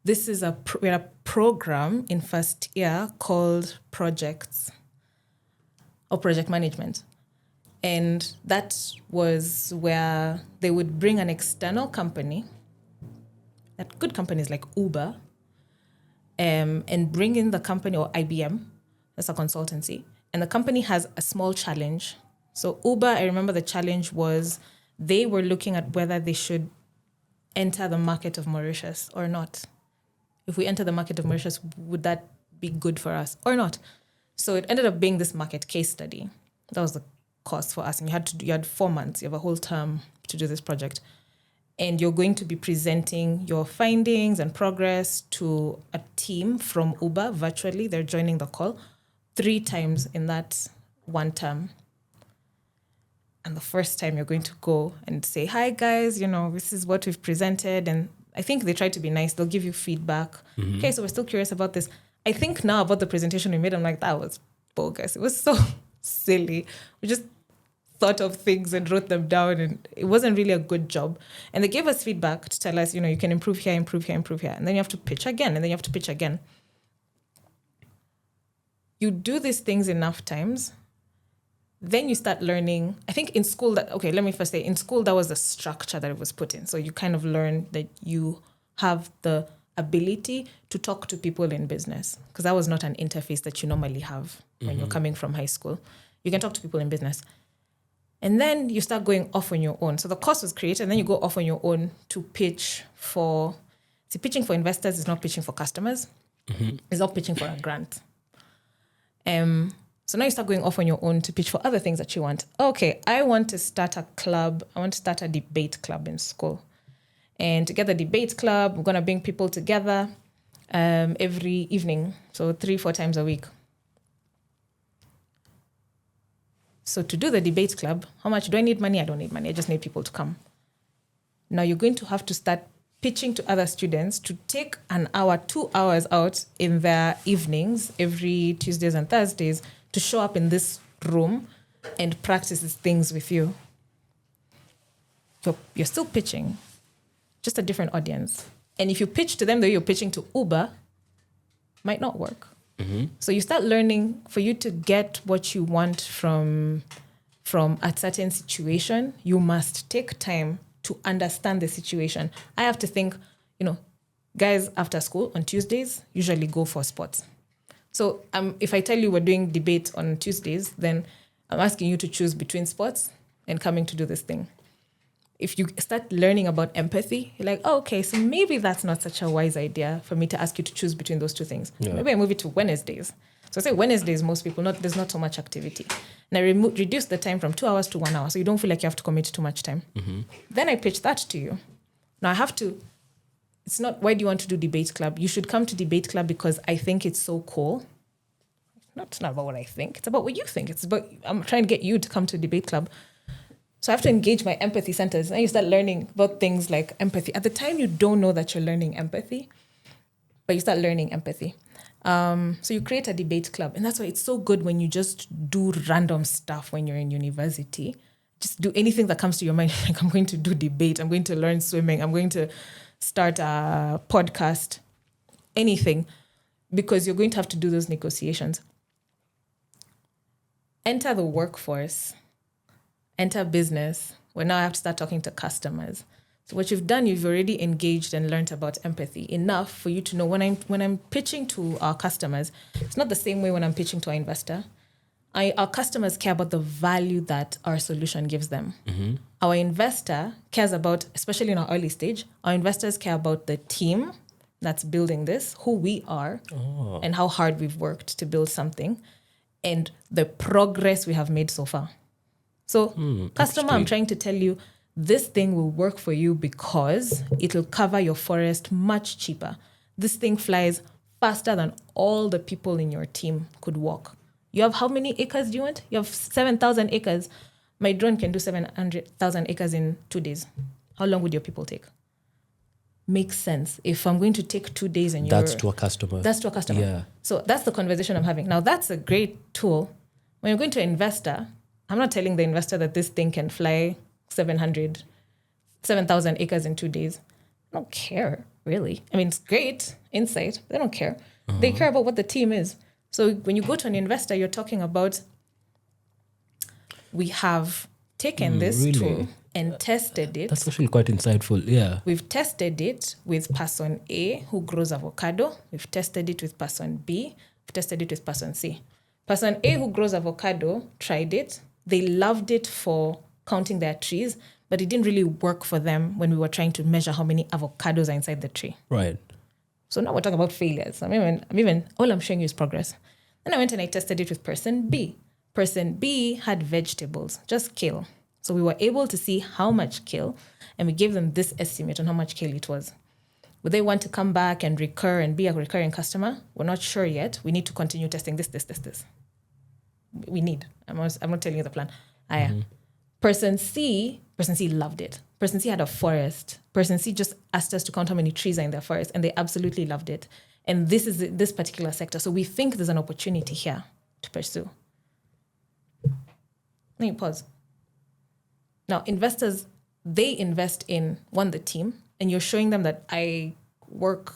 this is we had a program in first year called projects or project management. And that was where they would bring an external company, at good companies like Uber, and bring in the company, or IBM, that's a consultancy. And the company has a small challenge. So Uber, I remember the challenge was they were looking at whether they should enter the market of Mauritius or not? If we enter the market of Mauritius, would that be good for us or not? So it ended up being this market case study. That was the cost for us. And you had 4 months, you have a whole term to do this project. And you're going to be presenting your findings and progress to a team from Uber virtually. They're joining the call 3 times in that one term. And the first time you're going to go and say, hi guys, this is what we've presented. And I think they try to be nice. They'll give you feedback. Okay, so we're still curious about this. I think now about the presentation we made, I'm like, that was bogus. It was so silly. We just thought of things and wrote them down, and it wasn't really a good job. And they gave us feedback to tell us, you can improve here, improve here, improve here. And then you have to pitch again, and then you have to pitch again. You do these things enough times, then you start learning. I think in school let me first say, in school, that was the structure that it was put in. So you kind of learn that you have the ability to talk to people in business, because that was not an interface that you normally have when you're coming from high school. You can talk to people in business. And then you start going off on your own. So the course was created, and then you go off on your own to pitch for... See, pitching for investors is not pitching for customers. It's not pitching for a grant. So now you start going off on your own to pitch for other things that you want. Okay, I want to start a club. I want to start a debate club in school. And to get the debate club, we're going to bring people together every evening. So 3-4 times a week. So to do the debate club, how much do I need money? I don't need money. I just need people to come. Now you're going to have to start pitching to other students to take 1 hour, 2 hours out in their evenings, every Tuesdays and Thursdays, to show up in this room and practice these things with you. You're still pitching, just a different audience. And if you pitch to them the way you're pitching to Uber, might not work. So you start learning, for you to get what you want from a certain situation, you must take time to understand the situation. I have to think, guys after school on Tuesdays usually go for sports. So if I tell you we're doing debate on Tuesdays, then I'm asking you to choose between sports and coming to do this thing. If you start learning about empathy, you're like, oh, okay, so maybe that's not such a wise idea for me to ask you to choose between those two things. Yeah. Maybe I move it to Wednesdays. So I say Wednesdays, most people, there's not so much activity. And I reduce the time from 2 hours to 1 hour, so you don't feel like you have to commit too much time. Then I pitch that to you. Now I have to, it's not, why do you want to do debate club? You should come to debate club because I think it's so cool. It's not about what I think. It's about what you think. It's about, I'm trying to get you to come to debate club. So I have to engage my empathy centers. And you start learning about things like empathy. At the time, you don't know that you're learning empathy, but you start learning empathy. So you create a debate club. And that's why it's so good when you just do random stuff when you're in university. Just do anything that comes to your mind. Like, I'm going to do debate. I'm going to learn swimming. I'm going to start a podcast. Anything. Because you're going to have to do those negotiations. Enter the workforce. Enter business, where now I have to start talking to customers. So what you've done, you've already engaged and learned about empathy enough for you to know when I'm pitching to our customers, it's not the same way when I'm pitching to our investor. Our customers care about the value that our solution gives them. Our investor cares about, especially in our early stage, our investors care about the team that's building this, who we are, and how hard we've worked to build something, and the progress we have made so far. So, customer, I'm trying to tell you, this thing will work for you because it'll cover your forest much cheaper. This thing flies faster than all the people in your team could walk. You have how many acres do you want? You have 7,000 acres. My drone can do 700,000 acres in 2 days. How long would your people take? Makes sense. If I'm going to take 2 days and That's to a customer. That's to a customer. Yeah. So that's the conversation I'm having. Now, that's a great tool. When you're going to an investor, I'm not telling the investor that this thing can fly 7,000 acres in 2 days. I don't care, really. I mean, it's great insight. They don't care. They care about what the team is. So when you go to an investor, you're talking about, we have taken this tool and tested it. That's actually quite insightful, yeah. We've tested it with person A who grows avocado. We've tested it with person B. We've tested it with person C. Person A who grows avocado tried it. They loved it for counting their trees, but it didn't really work for them when we were trying to measure how many avocados are inside the tree. Right. So now we're talking about failures. I'm even all I'm showing you is progress. Then I went and I tested it with person B. Person B had vegetables, just kale. So we were able to see how much kale, and we gave them this estimate on how much kale it was. Would they want to come back and recur and be a recurring customer? We're not sure yet. We need to continue testing this. We need. I'm not telling you the plan. Person C loved it. Person C had a forest. Person C just asked us to count how many trees are in their forest, and they absolutely loved it. And this is this particular sector. So we think there's an opportunity here to pursue. Let me pause. Now, investors, they invest in, one, the team, and you're showing them that I work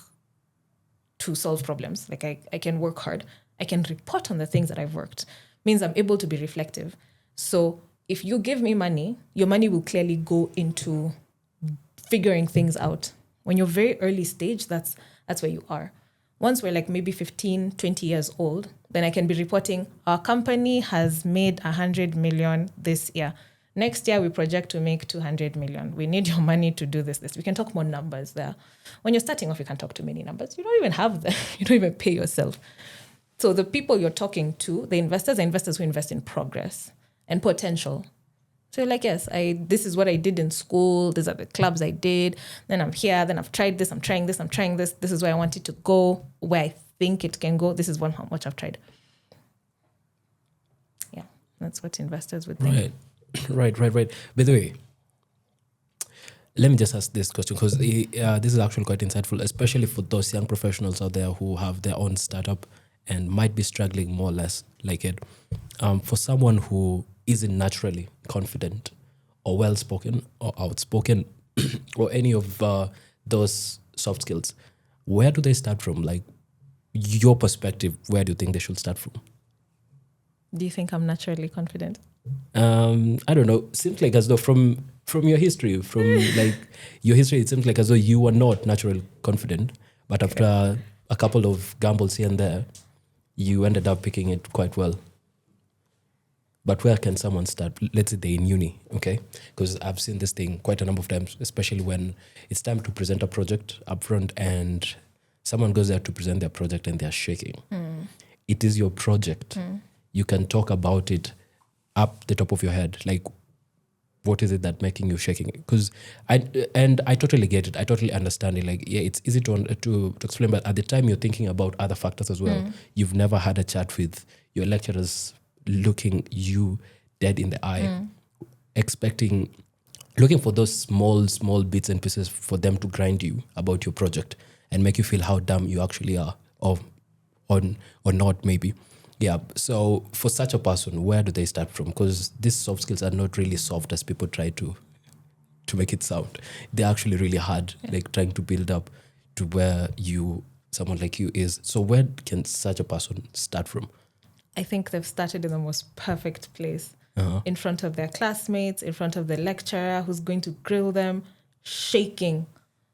to solve problems. Like I can work hard. I can report on the things that I've worked. Means I'm able to be reflective. So if you give me money, your money will clearly go into figuring things out. When you're very early stage, that's where you are. Once we're like maybe 15, 20 years old, then I can be reporting, our company has made 100 million this year. Next year, we project to make 200 million. We need your money to do this. We can talk more numbers there. When you're starting off, you can't talk too many numbers. You don't even have them. You don't even pay yourself. So the people you're talking to, the investors are investors who invest in progress and potential. So you're like, yes, this is what I did in school. These are the clubs I did. Then I'm here. Then I've tried this. I'm trying this. This is where I want it to go, where I think it can go. This is how much I've tried. Yeah, that's what investors would think. Right. By the way, let me just ask this question because this is actually quite insightful, especially for those young professionals out there who have their own startup and might be struggling more or less like it. For someone who isn't naturally confident or well-spoken or outspoken or any of those soft skills, where do they start from? Like, your perspective, where do you think they should start from? Do you think I'm naturally confident? I don't know. Seems like as though from your history, it seems like as though you were not naturally confident, but after a couple of gambles here and there, you ended up picking it quite well. But where can someone start? Let's say they're in uni, okay? Because I've seen this thing quite a number of times, especially when it's time to present a project upfront and someone goes there to present their project and they're shaking. It is your project. You can talk about it up the top of your head. Like, what is it that making you shaking? Because I totally get it. I totally understand it. Like, yeah, it's easy to explain, but at the time you're thinking about other factors as well. You've never had a chat with your lecturers looking you dead in the eye, looking for those small bits and pieces for them to grind you about your project and make you feel how dumb you actually are or not maybe. Yeah, so for such a person, where do they start from? Because these soft skills are not really soft as people try to make it sound. They're actually really hard, like trying to build up to where someone like you is. So where can such a person start from? I think they've started in the most perfect place. In front of their classmates, in front of the lecturer who's going to grill them, shaking.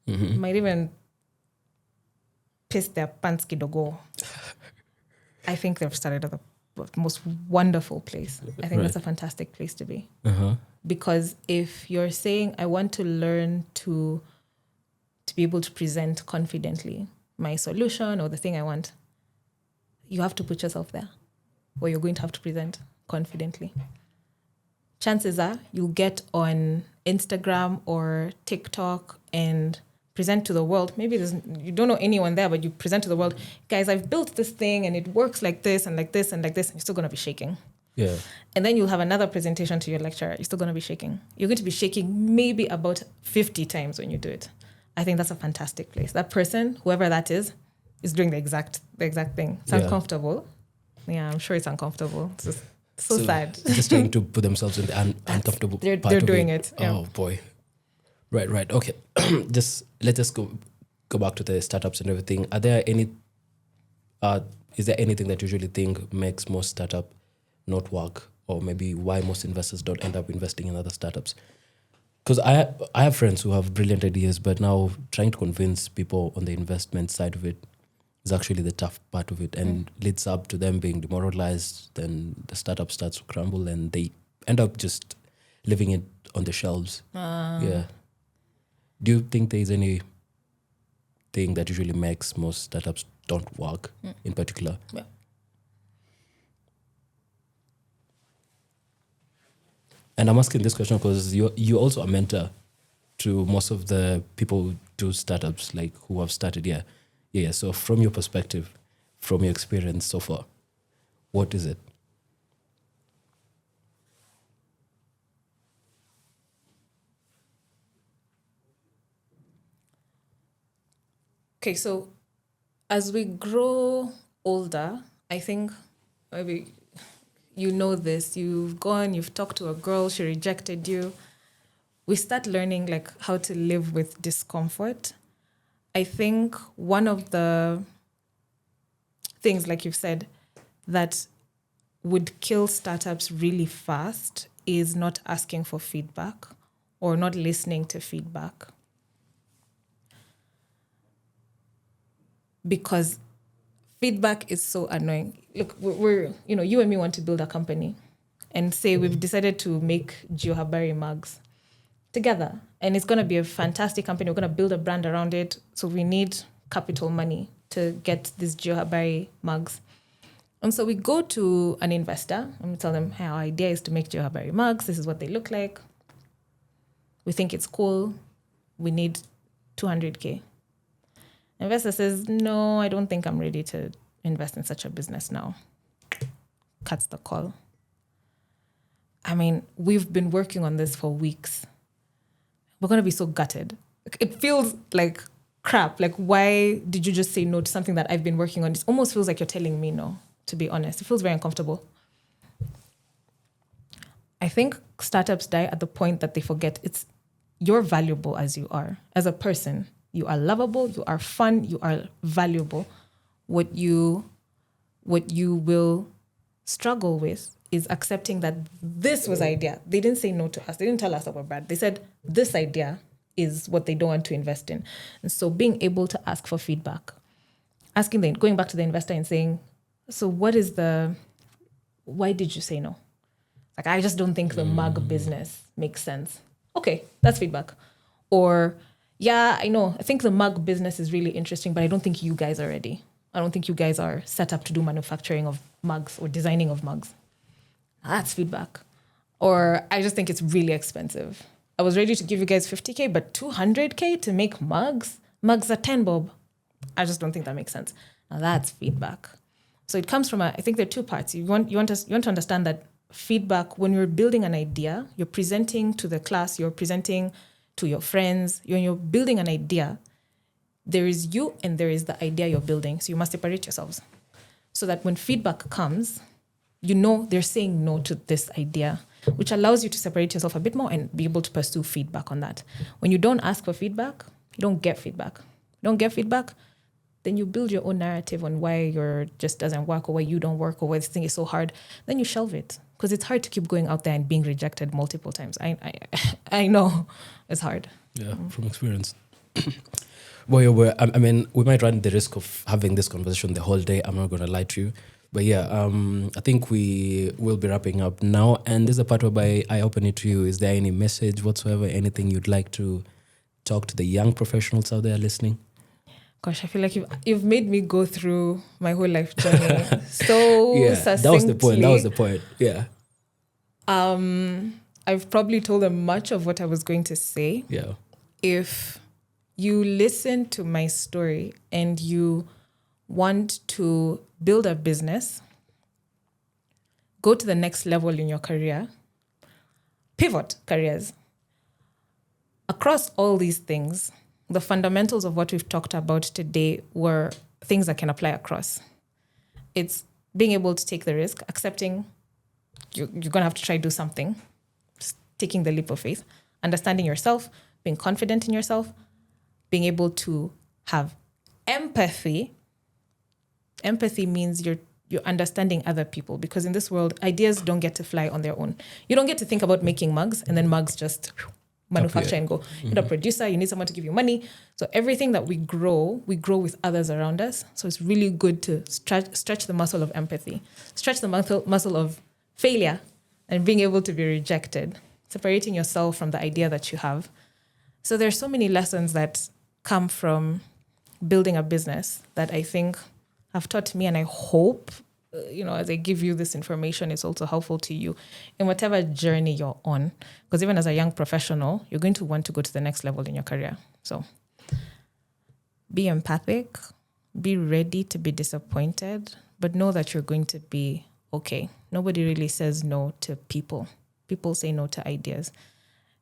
Might even piss their pants kidogo. I think they've started at the most wonderful place. I think that's a fantastic place to be. Because if you're saying, I want to learn to be able to present confidently my solution or the thing I want, you have to put yourself there where you're going to have to present confidently. Chances are you'll get on Instagram or TikTok and present to the world. Maybe you don't know anyone there, but you present to the world, guys, I've built this thing and it works like this and like this and like this, and you're still going to be shaking. Yeah. And then you'll have another presentation to your lecturer. You're still going to be shaking. You're going to be shaking maybe about 50 times when you do it. I think that's a fantastic place. That person, whoever that is doing the exact thing. It's uncomfortable. Yeah, I'm sure it's uncomfortable. It's just so sad. Just trying to put themselves in the uncomfortable they're part of doing it. Yeah. Oh boy. Right. Okay. Let's just go back to the startups and everything. Are there is there anything that you usually think makes most startup not work, or maybe why most investors don't end up investing in other startups? Because I have friends who have brilliant ideas, but now trying to convince people on the investment side of it is actually the tough part of it, and leads up to them being demoralized. Then the startup starts to crumble and they end up just leaving it on the shelves. Yeah. Do you think there is any thing that usually makes most startups don't work in particular? Yeah. And I'm asking this question because you're also a mentor to most of the people who do startups, like who have started. Yeah. So from your perspective, from your experience so far, what is it? Okay, so as we grow older, I think maybe you know this, you've talked to a girl, she rejected you. We start learning like how to live with discomfort. I think one of the things, like you've said, that would kill startups really fast is not asking for feedback or not listening to feedback. Because feedback is so annoying. Look, we're you and me want to build a company and say we've decided to make Geohabari mugs together. And it's going to be a fantastic company. We're going to build a brand around it. So we need capital money to get these Geohabari mugs. And so we go to an investor and we tell them, hey, our idea is to make Geohabari mugs. This is what they look like. We think it's cool. We need 200K. Investor says, no, I don't think I'm ready to invest in such a business now. Cuts the call. I mean, we've been working on this for weeks. We're going to be so gutted. It feels like crap. Like, why did you just say no to something that I've been working on? It almost feels like you're telling me no, to be honest. It feels very uncomfortable. I think startups die at the point that they forget you're valuable as you are. As a person, you are lovable, you are fun, you are valuable. What you will struggle with is accepting that this was idea. They didn't say no to us. They didn't tell us that we're bad. They said this idea is what they don't want to invest in. And so being able to ask for feedback, going back to the investor and saying, so why did you say no? Like, I just don't think the mug business makes sense. Okay, that's feedback. Or, yeah, I know, I think the mug business is really interesting, but I don't think you guys are ready. I don't think you guys are set up to do manufacturing of mugs or designing of mugs. That's feedback. Or I just think it's really expensive. I was ready to give you guys 50K, but 200K to make mugs? Mugs are 10 bob. I just don't think that makes sense. Now that's feedback. So it comes from I think there are two parts. You want to understand that feedback, when you're building an idea, you're presenting to the class, you're presenting to your friends, you're building an idea. There is you and there is the idea you're building. So you must separate yourselves so that when feedback comes, you know they're saying no to this idea, which allows you to separate yourself a bit more and be able to pursue feedback on that. When you don't ask for feedback, you don't get feedback. You don't get feedback, then you build your own narrative on why your just doesn't work or why you don't work or why this thing is so hard. Then you shelve it because it's hard to keep going out there and being rejected multiple times. I know it's hard. Yeah, from experience. Well, I mean, we might run the risk of having this conversation the whole day. I'm not going to lie to you. But yeah, I think we will be wrapping up now. And this is a part whereby I open it to you. Is there any message whatsoever, anything you'd like to talk to the young professionals out there listening? Gosh, I feel like you've made me go through my whole life journey so succinctly. That was the point. Yeah. I've probably told them much of what I was going to say. Yeah. If you listen to my story and you want to build a business, go to the next level in your career, pivot careers. Across all these things, the fundamentals of what we've talked about today were things that can apply across. It's being able to take the risk, accepting you're going to have to try to do something, just taking the leap of faith, understanding yourself, being confident in yourself, being able to have empathy. Empathy means you're understanding other people, because in this world, ideas don't get to fly on their own. You don't get to think about making mugs and then mugs just manufacture and go. Mm-hmm. You're a producer, you need someone to give you money. So everything that we grow with others around us. So it's really good to stretch the muscle of empathy, stretch the muscle of failure and being able to be rejected. separating yourself from the idea that you have. So there's so many lessons that come from building a business that I think have taught me, and I hope, as I give you this information, it's also helpful to you in whatever journey you're on. Because even as a young professional, you're going to want to go to the next level in your career. So be empathic, be ready to be disappointed, but know that you're going to be okay. Nobody really says no to people. People say no to ideas.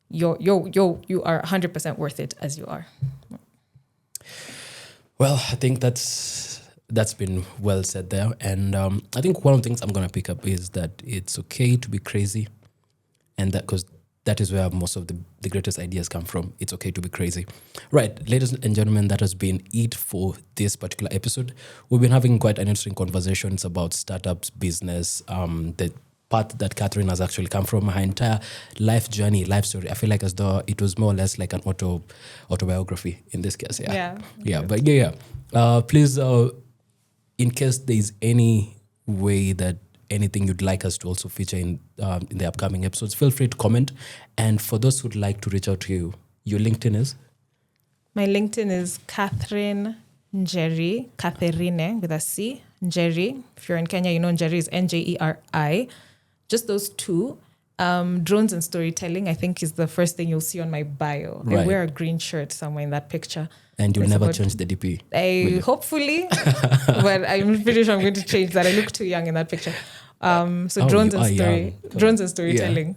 You are 100% worth it as you are. Well, I think that's been well said there. And I think one of the things I'm going to pick up is that it's okay to be crazy. And that because that is where most of the greatest ideas come from. It's okay to be crazy. Right, ladies and gentlemen, that has been it for this particular episode. We've been having quite an interesting conversations about startups, business, the path that Catherine has actually come from, her entire life journey, life story. I feel like as though it was more or less like an autobiography in this case. Please, in case there's any way that anything you'd like us to also feature in the upcoming episodes, feel free to comment. And for those who'd like to reach out to you, your LinkedIn is? My LinkedIn is Catherine Njeri, Catherine with a C, Njeri. If you're in Kenya, Njeri is Njeri. Just those two. Drones and storytelling, I think, is the first thing you'll see on my bio. Right. I wear a green shirt somewhere in that picture. And you'll never change the DP? Hopefully, but I'm pretty sure I'm going to change that. I look too young in that picture. Drones and storytelling.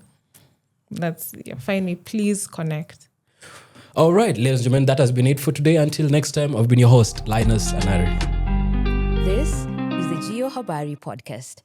Yeah. Find me, please connect. All right, ladies and gentlemen, that has been it for today. Until next time, I've been your host, Linus Anari. This is the Geo Habari podcast.